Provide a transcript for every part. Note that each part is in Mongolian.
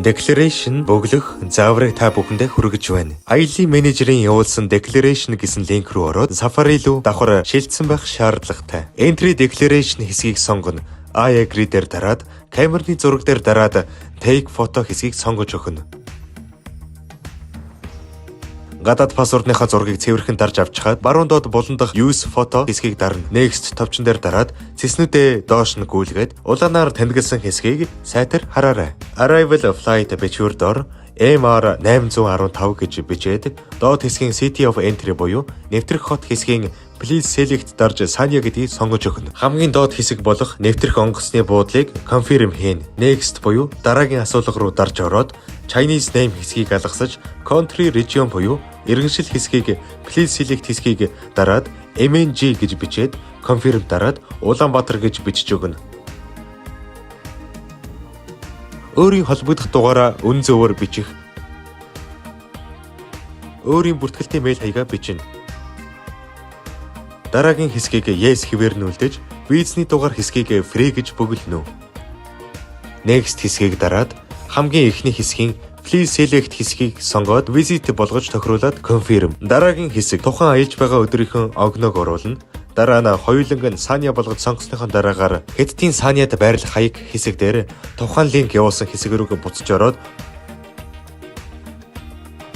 Declaration бөглөх зааврыг та бүхэндээ хүргэж байна. Aili менежерийн явуулсан Declaration гэсэн линк рүү ороод Safari руу давхар шилжсэн байх шаардлагатай. Entry Declaration хэсгийг сонгоно. I agree дээр дараад камерны зураг дээр дараад Take photo хэсгийг сонгож өгнө. Гадаад пассвордныхаа зургийг цэвэрхэн дарж авчихад баруун доод булан дахь Use photo хэсгийг дарна. Next товчон дээр дараад цэснүүдээ доош нь гүйлгээд улаанаар таньдгалсан хэсгийг сайтар хараарай. Arrival flight бичвэр дор MR 815 гэж бичээд доод хэсгийн City of Entry буюу нэвтрэх хот хэсгийн Please select дарж Sanya гэдгийг сонгож өгнө. Хамгийн доод хэсэг болох нэвтрэх онгоцны буудлыг confirm хийн. Next буюу дараагийн асуулга руу дарж ороод Chinese name хэсгийг алгасаж country region буюу иргэншил хэсгийг Please select хэсгийг дараад MNG гэж бичээд confirm дараад Улаанбаатар гэж бичиж өгнө. Өөрийн холбогдох дугаараа үн зөвөр бичих. Өөрийн бүртгэлтийн мэйл хаягаа бичнэ. Дараагийн хэсгийг yes хэвээр нь үлдээж, визний дугаар хэсгийг free гэж бөглөнө. Next хэсгийг дараад хамгийн эхний хэсгийн Please select хэсгийг сонгоод visit болгож тохируулаад confirm. Дараагийн хэсэг тухайн аялж байгаа өдрийнхөө огноог оруулна. Дараа нь хоёуланг нь Sanya болгож сонгосныхоо дараагаар Хэдтийн Sanyад байрлах хаяг хэсэг дээр тухайн линк явуулсан хэсэг рүү буцаж ороод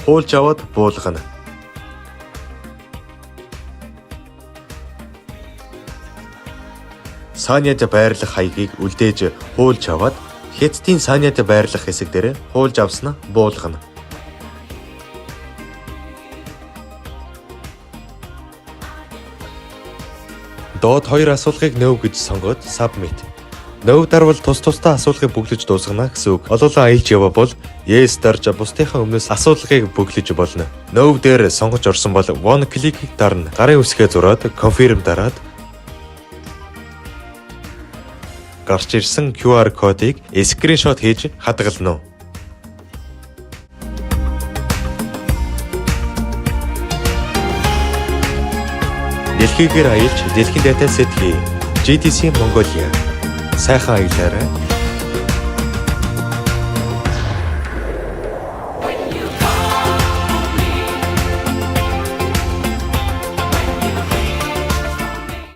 хуулж аваад буулгана. Sanyад байрлах хаягийг үлдээж хуулж аваад Хэдтийн Sanyад байрлах хэсэг дээр хуулж авснаа буулгана. Доод хоёр асуулгыг no гэж сонгоод submit. No дарвал тусдаа асуулгыг бүглэж дуусгана гэсэн үг. Олоолаа аялж яваа бол yes дарж бусдынхаа өмнөөс асуулгыг бүглэж болно. No дээр сонгож орсон бол one click дарна. Гарын үсгээ зураад confirm дараад гарч ирсэн QR кодыг скриншот хийж хадгална. Дэлхийгээр аялж дэлхийн дайтай сэтгий GTC Mongolia сайхан аялаарай.